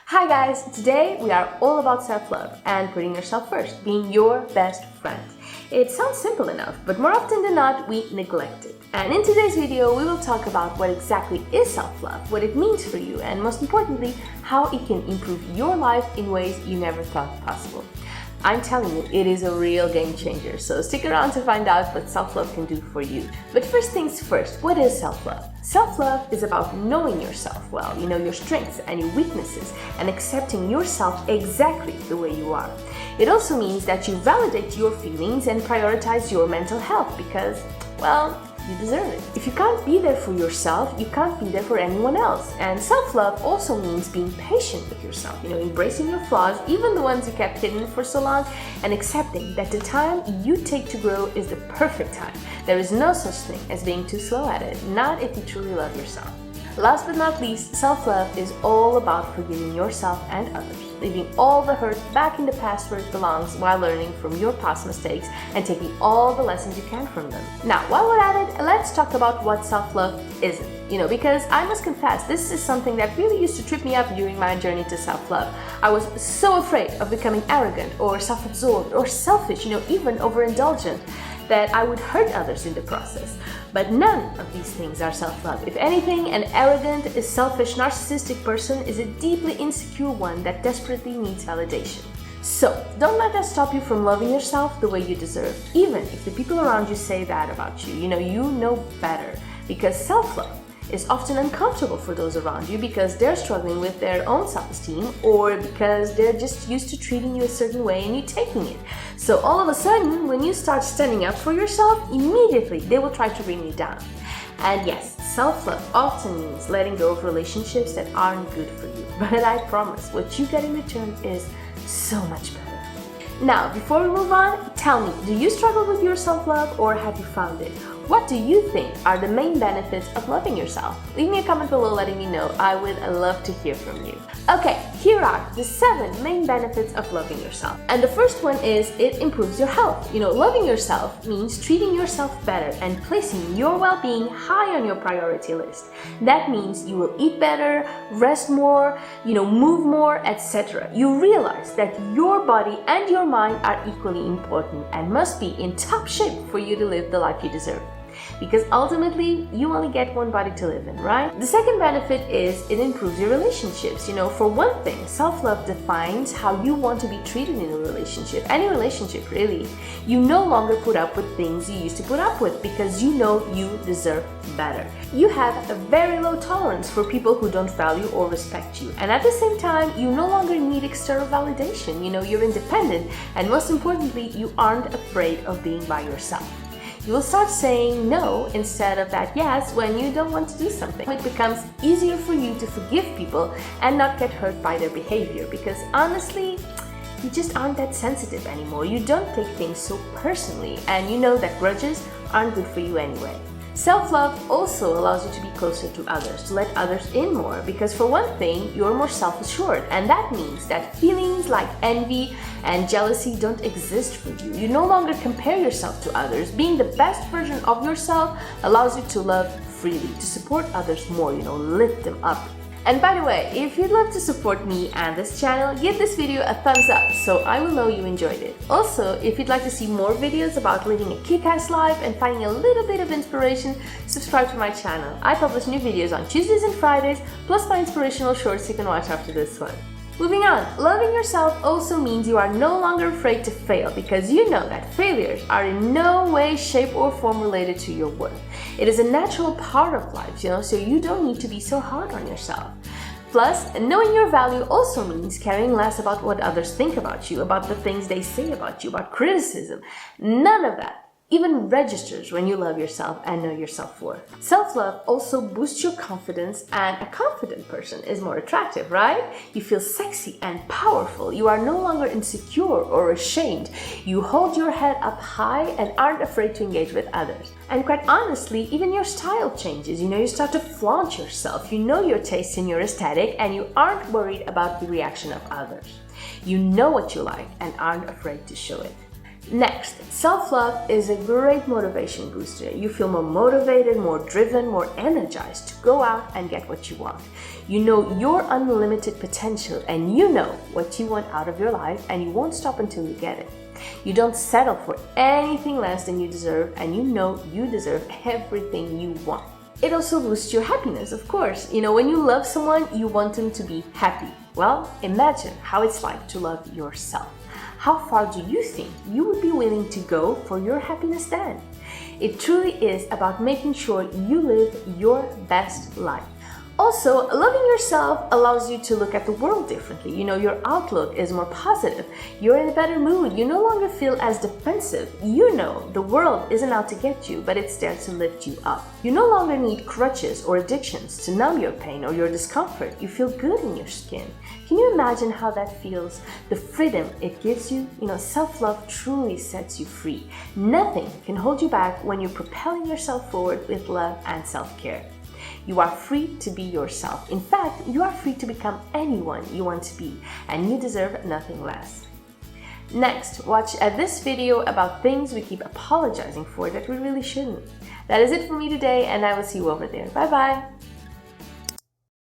Hi guys, today we are all about self-love and putting yourself first, being your best friend. It sounds simple enough, but more often than not, we neglect it. And in today's video, we will talk about what exactly is self-love, what it means for you, and most importantly, how it can improve your life in ways you never thought possible. I'm telling you, it is a real game changer, so stick around to find out what self-love can do for you. But first things first, what is self-love? Self-love is about knowing yourself well, your strengths and your weaknesses, and accepting yourself exactly the way you are. It also means that you validate your feelings and prioritize your mental health because, well, you deserve it. If you can't be there for yourself, you can't be there for anyone else. And self-love also means being patient with yourself, embracing your flaws, even the ones you kept hidden for so long, and accepting that the time you take to grow is the perfect time. There is no such thing as being too slow at it, not if you truly love yourself. Last but not least, self-love is all about forgiving yourself and others, leaving all the hurt back in the past where it belongs while learning from your past mistakes and taking all the lessons you can from them. Now, while we're at it, let's talk about what self-love isn't. Because I must confess, this is something that really used to trip me up during my journey to self-love. I was so afraid of becoming arrogant or self-absorbed or selfish, even overindulgent, that I would hurt others in the process. But none of these things are self-love. If anything, an arrogant, selfish, narcissistic person is a deeply insecure one that desperately needs validation. So, don't let that stop you from loving yourself the way you deserve, even if the people around you say that about you. You know better, because self-love is often uncomfortable for those around you because they're struggling with their own self-esteem or because they're just used to treating you a certain way and you taking it. So all of a sudden, when you start standing up for yourself, immediately they will try to bring you down. And yes, self-love often means letting go of relationships that aren't good for you. But I promise, what you get in return is so much better. Now, before we move on, tell me, do you struggle with your self-love or have you found it? What do you think are the main benefits of loving yourself? Leave me a comment below letting me know. I would love to hear from you. Okay, here are the 7 main benefits of loving yourself. And the first one is it improves your health. Loving yourself means treating yourself better and placing your well-being high on your priority list. That means you will eat better, rest more, move more, etc. You realize that your body and your mind are equally important and must be in top shape for you to live the life you deserve. Because ultimately, you only get one body to live in, right? The second benefit is it improves your relationships. For one thing, self-love defines how you want to be treated in a relationship. Any relationship, really. You no longer put up with things you used to put up with because you know you deserve better. You have a very low tolerance for people who don't value or respect you. And at the same time, you no longer need external validation. You're independent. And most importantly, you aren't afraid of being by yourself. You will start saying no instead of that yes when you don't want to do something. It becomes easier for you to forgive people and not get hurt by their behavior because honestly, you just aren't that sensitive anymore. You don't take things so personally and you know that grudges aren't good for you anyway. Self-love also allows you to be closer to others, to let others in more, because for one thing, you're more self-assured, and that means that feelings like envy and jealousy don't exist for you. You no longer compare yourself to others. Being the best version of yourself allows you to love freely, to support others more, lift them up. And by the way, if you'd love to support me and this channel, give this video a thumbs up so I will know you enjoyed it. Also, if you'd like to see more videos about living a kick-ass life and finding a little bit of inspiration, subscribe to my channel. I publish new videos on Tuesdays and Fridays, plus my inspirational shorts you can watch after this one. Moving on, loving yourself also means you are no longer afraid to fail because you know that failures are in no way, shape, or form related to your worth. It is a natural part of life, so you don't need to be so hard on yourself. Plus, knowing your value also means caring less about what others think about you, about the things they say about you, about criticism. None of that even registers when you love yourself and know your self-worth. Self-love also boosts your confidence, and a confident person is more attractive, right? You feel sexy and powerful. You are no longer insecure or ashamed. You hold your head up high and aren't afraid to engage with others. And quite honestly, even your style changes. You start to flaunt yourself. You know your taste and your aesthetic, and you aren't worried about the reaction of others. You know what you like and aren't afraid to show it. Next, self-love is a great motivation booster. You feel more motivated, more driven, more energized to go out and get what you want. You know your unlimited potential and you know what you want out of your life, and you won't stop until you get it. You don't settle for anything less than you deserve, and you know you deserve everything you want. It also boosts your happiness, of course. You know, when you love someone, you want them to be happy. Well, imagine how it's like to love yourself. How far do you think you would be willing to go for your happiness then? It truly is about making sure you live your best life. Also, loving yourself allows you to look at the world differently. You know, your outlook is more positive. You're in a better mood. You no longer feel as defensive. You know the world isn't out to get you, but it's there to lift you up. You no longer need crutches or addictions to numb your pain or your discomfort. You feel good in your skin. Can you imagine how that feels? The freedom it gives you? You know, self-love truly sets you free. Nothing can hold you back when you're propelling yourself forward with love and self-care. You are free to be yourself. In fact, you are free to become anyone you want to be, and you deserve nothing less. Next, watch this video about things we keep apologizing for that we really shouldn't. That is it for me today, and I will see you over there. Bye bye!